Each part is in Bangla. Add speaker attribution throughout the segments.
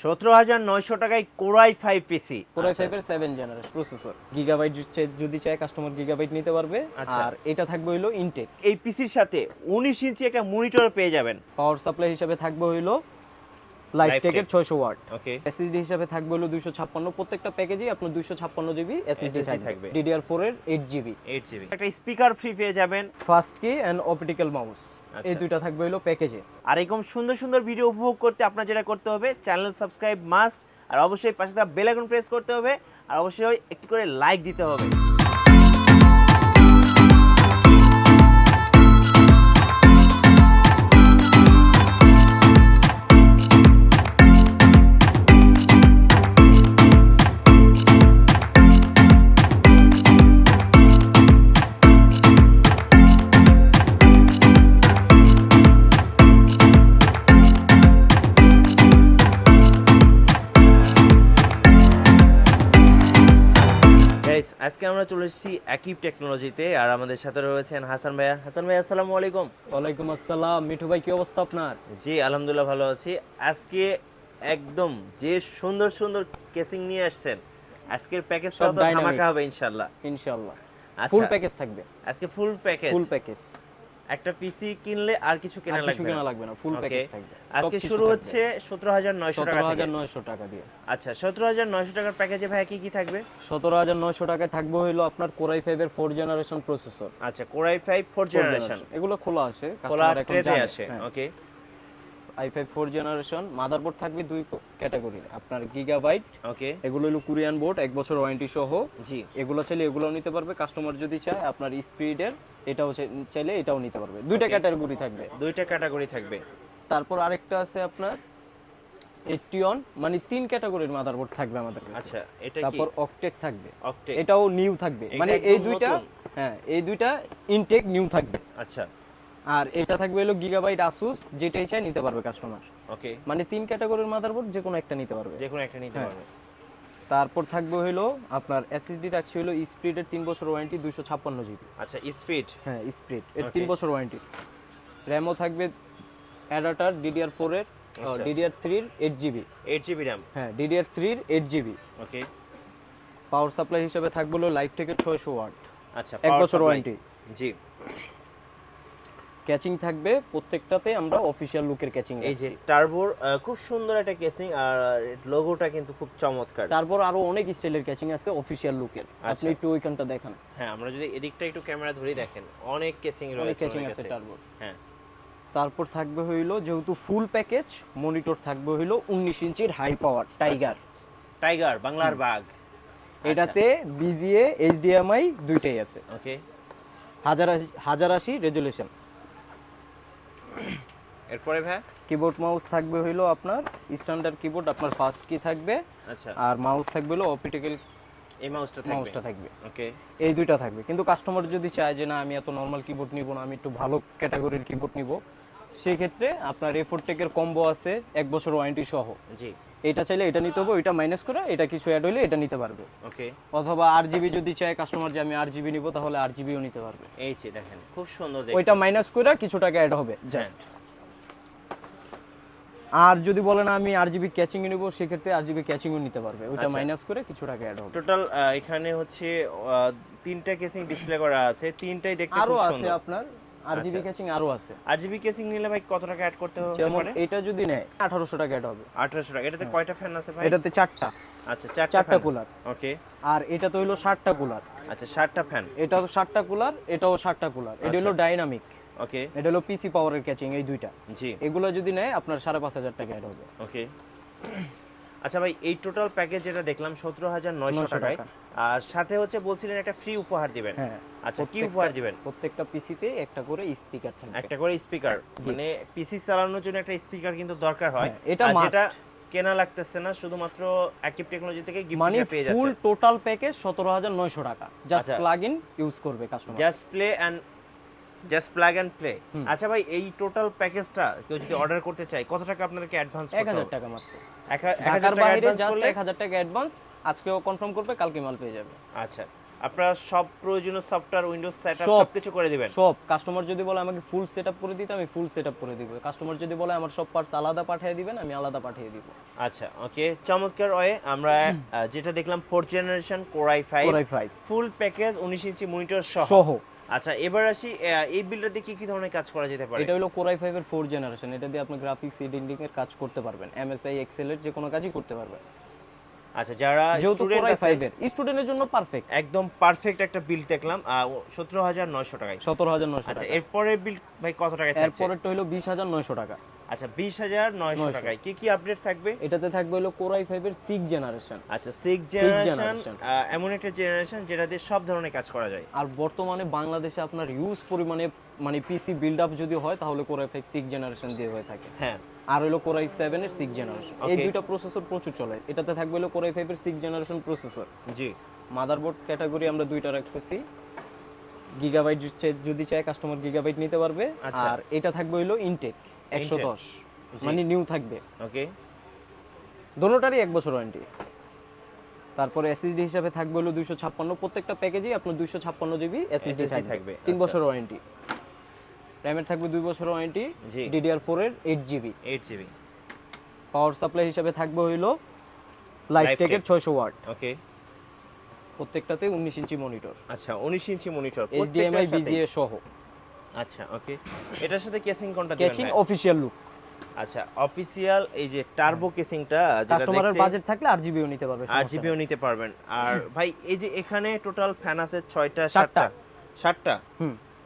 Speaker 1: 17,900 টাকায় কোরাই 5 পিসি,
Speaker 2: কোরাই 5 এর 7 জেনারেশন প্রসেসর। গিগাবাইট যদি চায় কাস্টমার গিগাবাইট নিতে পারবে। আর এটা থাকবে হইলো ইনটেক।
Speaker 1: এই পিসির সাথে 19 ইঞ্চি একটা মনিটর পেয়ে যাবেন।
Speaker 2: পাওয়ার সাপ্লাই হিসেবে থাকবে হইলো লাইফটেকের 600 ওয়াট।
Speaker 1: ওকে।
Speaker 2: এসএসডি হিসেবে থাকবে হলো 256, প্রত্যেকটা প্যাকেজেই আপনার 256 জিবি এসএসডি থাকবে। DDR4 এর 8 জিবি।
Speaker 1: একটা স্পিকার ফ্রি পেয়ে যাবেন।
Speaker 2: ফাস্ট কি এন্ড অপটিক্যাল মাউস, এই দুইটা থাকবে হলো প্যাকেজে।
Speaker 1: আর এরকম সুন্দর সুন্দর ভিডিও উপভোগ করতে আপনার যেটা করতে হবে, চ্যানেল সাবস্ক্রাইব মাস্ট, আর অবশ্যই পাশে থাকা বেল আইকন প্রেস করতে হবে, আর অবশ্যই একটু করে লাইক দিতে হবে। আজকে আমরা চলে এসেছি আকিব টেকনোলজিতে, আর আমাদের সাথে রয়েছেন হাসান ভাইয়া। হাসান ভাই, আসসালামু আলাইকুম।
Speaker 2: ওয়ালাইকুম আসসালাম। মিঠু ভাই, কি অবস্থা আপনার?
Speaker 1: জি আলহামদুলিল্লাহ ভালো আছি। আজকে একদম যে সুন্দর সুন্দর কেসিং নিয়ে আসছেন, আজকের প্যাকেজটা তো ধামাকা হবে ইনশাআল্লাহ।
Speaker 2: ইনশাআল্লাহ
Speaker 1: আচ্ছা,
Speaker 2: ফুল প্যাকেজ থাকবে
Speaker 1: আজকে। Full package. একটা পিসি কিনলে আর কিছু কেনা
Speaker 2: লাগবে না, ফুল প্যাকেজ থাকবে।
Speaker 1: আজকে শুরু হচ্ছে 17,900 টাকা থেকে।
Speaker 2: 17,900 টাকা দিয়ে।
Speaker 1: আচ্ছা, 17,900 টাকার প্যাকেজে ভাই কি কি থাকবে?
Speaker 2: 17,900 টাকায় থাকবে হলো আপনার কোরাই 5 এর 4 জেনারেশন প্রসেসর।
Speaker 1: আচ্ছা, কোরাই 5 4 জেনারেশন,
Speaker 2: এগুলো খোলা আছে,
Speaker 1: খোলা ট্রেতে আসে। ওকে।
Speaker 2: i5 4 generation. মাদারবোর্ড থাকবে দুই ক্যাটাগরির, আপনার গিগাবাইট।
Speaker 1: ওকে।
Speaker 2: এগুলো হলো কোরিয়ান বোর্ড, 1 বছর ওয়ারেন্টি সহ।
Speaker 1: জি।
Speaker 2: এগুলো চাইলে এগুলোও নিতে পারবে কাস্টমার, যদি চায় আপনার স্পিডের এটাও চাইলে এটাও নিতে পারবে। দুইটা ক্যাটাগরি থাকবে। তারপর আরেকটা আছে আপনার Athlon, মানে 3 ক্যাটাগরির মাদারবোর্ড থাকবে আমাদের কাছে।
Speaker 1: আচ্ছা, এটা কি?
Speaker 2: তারপর অকটেক থাকবে।
Speaker 1: অকটেক,
Speaker 2: এটাও নিউ থাকবে, মানে এই দুইটা, হ্যাঁ এই দুইটা ইনটেক নিউ থাকবে।
Speaker 1: আচ্ছা।
Speaker 2: আর এটা থাকবে হলো গিগাবাইট আসুস, যেটাই চাই নিতে পারবে কাস্টমার।
Speaker 1: ওকে।
Speaker 2: মানে 3 ক্যাটাগরির মাদারবোর্ড যে কোনো একটা নিতে পারবে। তারপর থাকবে হলো আপনার এসএসডি রাখছি হলো স্পিডের 3 বছর ওয়ারেন্টি, 256 জিবি।
Speaker 1: আচ্ছা, স্পিড।
Speaker 2: হ্যাঁ স্পিড এর 3 বছর ওয়ারেন্টি। র‍্যামও থাকবে অ্যাডাপ্টার DDR4 এর, DDR3 এর 8 জিবি।
Speaker 1: 8 GB RAM.
Speaker 2: হ্যাঁ DDR3 এর 8 জিবি।
Speaker 1: ওকে।
Speaker 2: পাওয়ার সাপ্লাই হিসেবে থাকবে হলো লাইফটেকের 600 ওয়াট।
Speaker 1: আচ্ছা,
Speaker 2: 1 বছর ওয়ারেন্টি।
Speaker 1: জি।
Speaker 2: ক্যাচিং থাকবে প্রত্যেকটাতে, আমরা অফিশিয়াল লুকের ক্যাচিং।
Speaker 1: এই যে টার্বোর খুব সুন্দর একটা ক্যাচিং, আর লোগোটা কিন্তু খুব চমৎকার।
Speaker 2: তারপর আরো অনেক স্টাইলের ক্যাচিং আছে অফিশিয়াল লুকের। আপনি একটু ওইখানটা দেখান।
Speaker 1: হ্যাঁ, আমরা যদি এদিকটা একটু ক্যামেরা ধরে দেখেন, অনেক ক্যাচিং রয়েছে।
Speaker 2: অনেক ক্যাচিং আছে টার্বোর।
Speaker 1: হ্যাঁ।
Speaker 2: তারপর থাকবে হইলো, যেহেতু ফুল প্যাকেজ, মনিটর থাকবে হইলো 19 ইঞ্চির হাই পাওয়ার টাইগার, বাংলার বাঘ। এটাতে বিজিএ HDMI দুইটাই আছে।
Speaker 1: ওকে।
Speaker 2: 1080 রেজোলিউশন।
Speaker 1: এরপরে ভাই
Speaker 2: কিবোর্ড মাউস থাকবে হইলো আপনার স্ট্যান্ডার্ড কিবোর্ড, আপনার ফাস্ট কি থাকবে।
Speaker 1: আচ্ছা।
Speaker 2: আর মাউস থাকবে হলো অপটিক্যাল,
Speaker 1: এই মাউসটা থাকবে। ওকে।
Speaker 2: এই দুইটা থাকবে। কিন্তু কাস্টমার যদি চায় যে না আমি এত নরমাল কিবোর্ড নিব না, আমি একটু ভালো ক্যাটাগরির কিবোর্ড নিব, সেই ক্ষেত্রে আপনার A4টেকের কম্বো আছে 1 বছর ওয়ারেন্টি সহ।
Speaker 1: জি।
Speaker 2: এটা চাইলে এটা নিতে হবে, ওইটা মাইনাস করে এটা কিছু অ্যাড হইলে এটা নিতে পারবে।
Speaker 1: ওকে।
Speaker 2: অথবা RGB যদি চায় কাস্টমার যে আমি RGB নিব, তাহলে RGBও নিতে পারবে।
Speaker 1: এই যে দেখেন খুব সুন্দর দেখতে,
Speaker 2: ওইটা মাইনাস করে কিছু টাকা অ্যাড হবে জাস্ট। আর যদি বলেন আমি RGB ক্যাচিং নিব, সেই ক্ষেত্রে RGB ক্যাচিংও নিতে পারবে, ওইটা মাইনাস করে কিছু টাকা অ্যাড হবে।
Speaker 1: টোটাল এখানে হচ্ছে 3টা কেসিং ডিসপ্লে করা আছে, তিনটাই দেখতে খুব সুন্দর।
Speaker 2: আরো আছে আপনার RGB ক্যাচিং, আরো আছে।
Speaker 1: RGB ক্যাচিং নিলে ভাই কত টাকা অ্যাড করতে হবে?
Speaker 2: যেমন এটা যদি নেয় 1800 টাকা অ্যাড হবে।
Speaker 1: 1800 টাকা। এটাতে কয়টা ফ্যান আছে ভাই?
Speaker 2: এটাতে 4টা।
Speaker 1: আচ্ছা,
Speaker 2: 4টা কুলার।
Speaker 1: ওকে।
Speaker 2: আর এটা তো হলো 60টা কুলার।
Speaker 1: আচ্ছা, 60টা ফ্যান।
Speaker 2: এটাও 60টা কুলার, এটাও 60টা কুলার। এটা হলো ডাইনামিক।
Speaker 1: ওকে।
Speaker 2: এটা হলো পিসি পাওয়ারের ক্যাচিং, এই দুইটা।
Speaker 1: জি।
Speaker 2: এগুলো যদি নেয় আপনার 5500 টাকা অ্যাড হবে।
Speaker 1: ওকে। আচ্ছা ভাই, এই টোটাল প্যাকেজ যেটা দেখলাম 17,900 টাকায়, আর সাথে হচ্ছে বলছিলেন একটা ফ্রি উপহার দিবেন।
Speaker 2: হ্যাঁ।
Speaker 1: আচ্ছা, কি উপহার দিবেন?
Speaker 2: প্রত্যেকটা পিসিতে একটা করে স্পিকার থাকবে।
Speaker 1: একটা করে স্পিকার, মানে পিসি চালানোর জন্য একটা স্পিকার কিন্তু দরকার হয়।
Speaker 2: এটা
Speaker 1: যেটা কেনা লাগতেছে না, শুধুমাত্র আকিব টেকনোলজি থেকে গিফট হিসেবে পেয়ে যাচ্ছে।
Speaker 2: ফুল টোটাল প্যাকেজ 17,900 টাকা। জাস্ট প্লাগ ইন ইউজ করবে customer.
Speaker 1: Just plug and play. আচ্ছা ভাই, এই টোটাল প্যাকেজটা কেউ যদি অর্ডার করতে চায়, কত টাকা আপনাদেরকে অ্যাডভান্স করতে হবে?
Speaker 2: 1000 টাকা মাত্র।
Speaker 1: 1000 টাকা অ্যাডভান্স
Speaker 2: জাস্ট
Speaker 1: করলে
Speaker 2: 1000 টাকা অ্যাডভান্স, আজকেও কনফার্ম করবে, কালকে মাল পেয়ে যাবে।
Speaker 1: আচ্ছা, আপনারা সব প্রয়োজনীয় সফটওয়্যার উইন্ডোজ সেটআপ সবকিছু করে দিবেন?
Speaker 2: সব। কাস্টমার যদি বলে আমাকে ফুল সেটআপ করে দিতে, আমি ফুল সেটআপ করে দিব। কাস্টমার যদি বলে আমার সব পার্টস আলাদা পাঠিয়ে দিবেন, আমি আলাদা পাঠিয়ে দিব।
Speaker 1: আচ্ছা ওকে, চমৎকার। আমরা যেটা দেখলাম 4th generation core i5 full package 19 inch monitor সহ। আচ্ছা এবার আসি এই বিল্ডার দিয়ে কি ধরনের কাজ করা যেতে পারে?
Speaker 2: এটা হলো কোর i5 এর 4th জেনারেশন। এটা দিয়ে আপনি গ্রাফিক্স এডিটিং এর কাজ করতে পারবেন, এমএসআই এক্সেল এর যে কোনো কাজই করতে পারবেন।
Speaker 1: আচ্ছা যারা
Speaker 2: স্টুডেন্ট আছে স্টুডেন্টের জন্য পারফেক্ট,
Speaker 1: একদম পারফেক্ট একটা বিল্ড দেখলাম 17900 টাকায়।
Speaker 2: 17900 টাকা।
Speaker 1: আচ্ছা এরপরের বিল্ড ভাই কত টাকায় থাকছে?
Speaker 2: এরপরেরটা হলো 20900 টাকা।
Speaker 1: আচ্ছা 20900 টাকায় কি আপডেট থাকবে?
Speaker 2: এটাতে থাকবে হলো কোর i5 এর 6th জেনারেশন।
Speaker 1: আচ্ছা 6th জেনারেশন, এমন একটা জেনারেশন যেটা দিয়ে সব ধরনের কাজ করা যায়।
Speaker 2: আর বর্তমানে বাংলাদেশে আপনার ইউজ পরিমাণে মানে পিসি বিল্ড আপ যদি হয় তাহলে কোর i5 6th জেনারেশন দিয়ে হয়ে থাকে।
Speaker 1: হ্যাঁ,
Speaker 2: আর হলো কোর i7 এর 6th জেনারেশন। এই দুইটা প্রসেসর প্রচুর চলে। এটাতে থাকবে হলো কোর i5 এর 6th জেনারেশন প্রসেসর।
Speaker 1: জি।
Speaker 2: মাদারবোর্ড ক্যাটাগরি আমরা দুইটা রাখতেছি। গিগাবাইট যদি চায় কাস্টমার গিগাবাইট নিতে পারবে। আর এটা থাকবে হলো ইনটেক 110, মানে নিউ থাকবে।
Speaker 1: ওকে,
Speaker 2: দোনোটারই 1 বছর ওয়ারেন্টি। তারপরে এসএসডি হিসাবে থাকবে হলো 256, প্রত্যেকটা প্যাকেজেই আপনার 256 জিবি এসএসডি থাকবে 3 বছর ওয়ারেন্টি। র‍্যামের থাকবে 2 বছর ওয়ারেন্টি। DDR4 এর 8 জিবি। পাওয়ার সাপ্লাই হিসাবে থাকবে হলো লাইফটেকের 600 ওয়াট।
Speaker 1: ওকে,
Speaker 2: প্রত্যেকটাতে 19 ইঞ্চি মনিটর।
Speaker 1: আচ্ছা 19 ইঞ্চি মনিটর
Speaker 2: HDMI BGA সহ।
Speaker 1: আচ্ছা ওকে, এটার সাথে কেসিং কোনটা দিবেন?
Speaker 2: Casing official look.
Speaker 1: আচ্ছা অফিশিয়াল এই যে টার্বো কেসিংটা,
Speaker 2: কাস্টমারের বাজেট থাকলে আরজিবিও নিতে পারবে,
Speaker 1: আরজিবিও নিতে পারবেন। আর ভাই এই যে এখানে টোটাল ফ্যান আছে 6টা 7টা।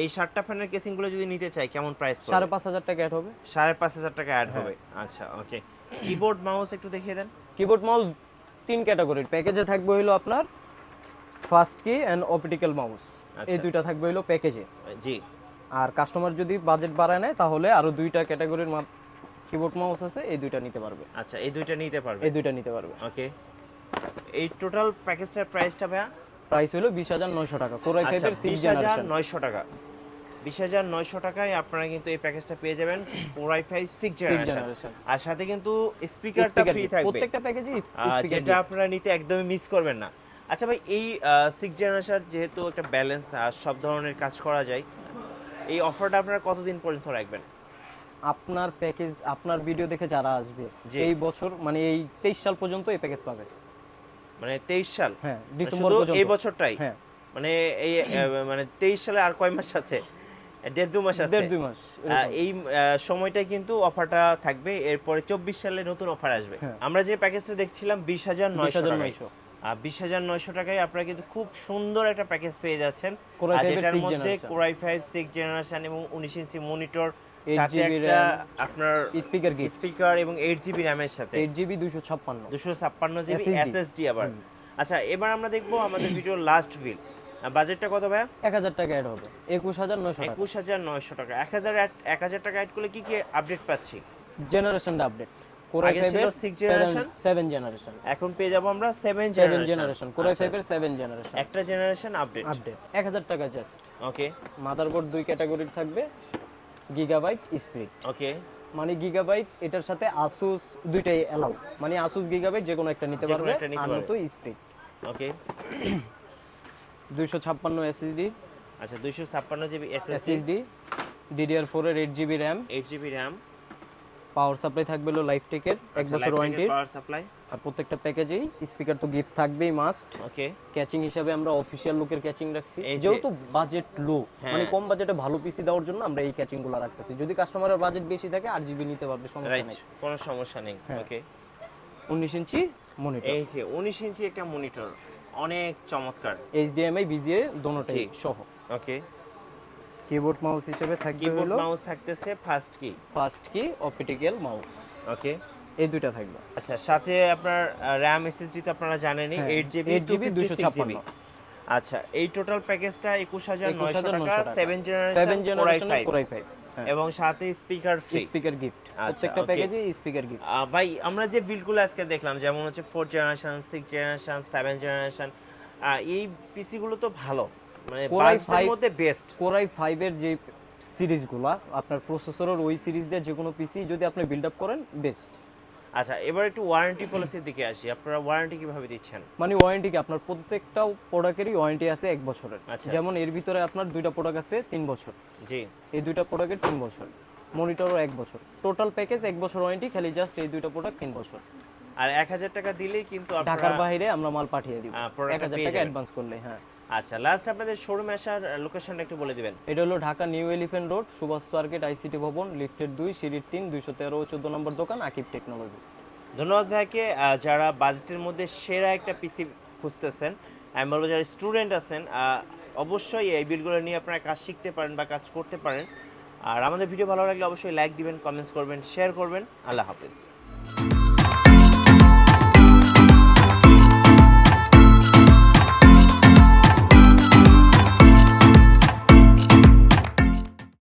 Speaker 1: এই 7টা ফ্যানের কেসিং গুলো যদি নিতে চাই কেমন প্রাইস পড়বে?
Speaker 2: 5500 টাকা অ্যাড হবে।
Speaker 1: 5500 টাকা অ্যাড হবে। আচ্ছা ওকে, কিবোর্ড মাউস একটু দেখিয়ে দেন।
Speaker 2: কিবোর্ড মাউস 3 ক্যাটাগরির প্যাকেজে থাকবে হলো আপনার ফাস্ট কি এন্ড অপটিক্যাল মাউস। এই দুইটা থাকবে হলো প্যাকেজে।
Speaker 1: জি।
Speaker 2: আর কাস্টমার যদি বাজেট বাড়ায় নেয় তাহলে আরো দুইটা ক্যাটাগরির কিবোর্ড মাউস আছে, এই দুইটা নিতে পারবে।
Speaker 1: আচ্ছা এই দুইটা নিতে পারবে।
Speaker 2: ওকে,
Speaker 1: এই টোটাল প্যাকেজটার প্রাইসটা ভাইয়া?
Speaker 2: প্রাইস হলো 20900 টাকা। কোর i5 এর 6th জেনারেশন
Speaker 1: 20900 টাকা। 20900 টাকায় আপনারা কিন্তু এই প্যাকেজটা পেয়ে যাবেন, কোর i5 6th জেনারেশন। আর সাথে কিন্তু স্পিকারটা ফ্রি থাকবে
Speaker 2: প্রত্যেকটা প্যাকেজে, স্পিকার
Speaker 1: যেটা আপনারা নিতে একদমই মিস করবেন না। আচ্ছা ভাই এই 6th জেনারেশন যেহেতু একটা ব্যালেন্স আর সব ধরনের কাজ করা যায়, এই অফারটা আপনারা কতদিন পর্যন্ত রাখবেন?
Speaker 2: আপনার প্যাকেজ, আপনার ভিডিও দেখে যারা আসবে এই বছর মানে এই 23 সাল পর্যন্ত এই প্যাকেজ পাবে।
Speaker 1: মানে 23 সাল?
Speaker 2: হ্যাঁ, ডিসেম্বর পর্যন্ত।
Speaker 1: এই বছরটাই? হ্যাঁ। মানে এই মানে 23 সালে আর কয় মাস আছে? 1.5-2 মাস আছে।
Speaker 2: 1.5-2 মাস।
Speaker 1: এই সময়টা কিন্তু অফারটা থাকবে। এরপরে 24 সালে নতুন অফার আসবে। আমরা যে প্যাকেজটা দেখছিলাম 20900 আর 20900 টাকায় আপনারা কিন্তু খুব সুন্দর একটা প্যাকেজ পেয়ে যাচ্ছেন, যেটার মধ্যে কোর i5 6th জেনারেশন এবং 19 ইঞ্চি মনিটর, সাথে একটা আপনার স্পিকার এবং 8 জিবি র‍্যামের সাথে
Speaker 2: 8 জিবি 256
Speaker 1: জিবি এসএসডি আবার। আচ্ছা এবার আমরা দেখবো আমাদের ভিডিওর লাস্ট বিল। বাজেটটা কত ভাইয়া?
Speaker 2: 1000 টাকা অ্যাড হবে।
Speaker 1: 21900 টাকা। 1000 টাকা অ্যাড করলে কি আপডেট পাচ্ছি?
Speaker 2: Generation update. কোর i5 এর 6th জেনারেশন 7 জেনারেশন।
Speaker 1: এখন পেয়ে যাব আমরা 7
Speaker 2: জেনারেশন। কোর i5 এর 7 জেনারেশন।
Speaker 1: একটা জেনারেশন আপডেট
Speaker 2: 1000 টাকা জাস্ট।
Speaker 1: ওকে,
Speaker 2: মাদারবোর্ড 2 ক্যাটাগরির থাকবে, গিগাবাইট স্পিড।
Speaker 1: ওকে,
Speaker 2: মানে গিগাবাইট এটার সাথে আসুস দুইটাই এলাও, মানে আসুস গিগাবাইট যে কোনো একটা নিতে পারবে, আর নয়তো স্পিড।
Speaker 1: ওকে,
Speaker 2: 256 এসএসডি।
Speaker 1: আচ্ছা 256 জিবি
Speaker 2: এসএসডি, DDR4 এর 8 জিবি র‍্যাম।
Speaker 1: পাওয়ার সাপ্লাই
Speaker 2: থাকবে হলো লাইফটেকের 1 বছর ওয়ারেন্টি।
Speaker 1: পাওয়ার সাপ্লাই।
Speaker 2: আর প্রত্যেকটা প্যাকেজেই স্পিকার তো গিফট থাকবেই মাস্ট।
Speaker 1: ওকে,
Speaker 2: ক্যাচিং হিসাবে আমরা অফিশিয়াল লুকের ক্যাচিং রাখছি, যেহেতু বাজেট লো, মানে কম বাজেটে ভালো পিসি দেওয়ার জন্য আমরা এই ক্যাচিং গুলো রাখতেছি। যদি কাস্টমারের বাজেট বেশি থাকে 8 জিবি নিতে পারবে, সমস্যা নেই,
Speaker 1: কোনো সমস্যা নেই। ওকে,
Speaker 2: 19 ইঞ্চি মনিটর।
Speaker 1: এই যে 19 ইঞ্চি একটা মনিটর, অনেক চমৎকার।
Speaker 2: HDMI BGA দোনোটাই সহ।
Speaker 1: ওকে,
Speaker 2: কিবোর্ড মাউস হিসেবে থাকবে হলো,
Speaker 1: কিবোর্ড মাউস থাকতেছে ফাস্ট কি
Speaker 2: অপটিক্যাল মাউস।
Speaker 1: ওকে,
Speaker 2: এই দুইটা থাকবে।
Speaker 1: আচ্ছা সাথে আপনার RAM SSD তো আপনারা জানেনই, 8 জিবি 256। আচ্ছা এই টোটাল প্যাকেজটা 21900 টাকা, 7 জেনারেশন কোর i5 এবং সাথে স্পিকার
Speaker 2: গিফট। প্রত্যেকটা প্যাকেজে স্পিকার গিফট।
Speaker 1: ভাই আমরা যে বিলগুলো আজকে দেখলাম, যেমন হচ্ছে 4th generation, 6th generation, 7th generation, এই পিসি গুলো তো ভালো, মানে বাজেটের মধ্যে বেস্ট।
Speaker 2: কোর i5 এর যে সিরিজগুলো আপনার প্রসেসরের ওই সিরিজ দিয়ে যে কোনো পিসি যদি আপনি বিল্ড আপ করেন বেস্ট।
Speaker 1: আচ্ছা, এবার একটু ওয়ারেন্টি পলিসির দিকে আসি। আপনারা ওয়ারেন্টি কিভাবে দিচ্ছেন?
Speaker 2: মানে ওয়ারেন্টি কি, আপনার প্রত্যেকটা প্রোডাক্টেরই ওয়ারেন্টি আছে 1 বছরের।
Speaker 1: আচ্ছা।
Speaker 2: যেমন এর ভিতরে আপনার দুইটা প্রোডাক্ট আছে 3 বছর।
Speaker 1: জি।
Speaker 2: এই দুইটা প্রোডাক্টের 3 বছর, মনিটরও 1 বছর, টোটাল প্যাকেজ 1 বছর ওয়ারেন্টি, খালি জাস্ট এই দুইটা প্রোডাক্ট 3 বছর।
Speaker 1: আর 1000 টাকা দিলেই কিন্তু আপনারা
Speaker 2: ঢাকার বাইরে আমরা মাল পাঠিয়ে দিব,
Speaker 1: প্রোডাক্টটা
Speaker 2: 1000
Speaker 1: পেয়ে
Speaker 2: টাকা
Speaker 1: যাবেন।
Speaker 2: অ্যাডভান্স করলে। হ্যাঁ।
Speaker 1: আচ্ছা, লাস্ট আপনাদের শোরুমে আসার লোকেশনটা একটু বলে দিবেন।
Speaker 2: এটা হলো Dhaka new elephant road, Shuvastu market, ICT Bhaban, লিফটের 2, সিঁড়ির 3, 213 ও 14 নম্বর দোকান, আকিব টেকনোলজি।
Speaker 1: ধন্যবাদ ভাইকে। যারা বাজেটের মধ্যে সেরা একটা পিসি খুঁজতেছেন, আমি বলবো যারা স্টুডেন্ট আছেন, অবশ্যই এই বিলগুলো নিয়ে আপনারা কাজ শিখতে পারেন বা কাজ করতে পারেন। আর আমাদের ভিডিও ভালো লাগলে অবশ্যই লাইক দিবেন, কমেন্টস করবেন, শেয়ার করবেন। আল্লাহ হাফেজ।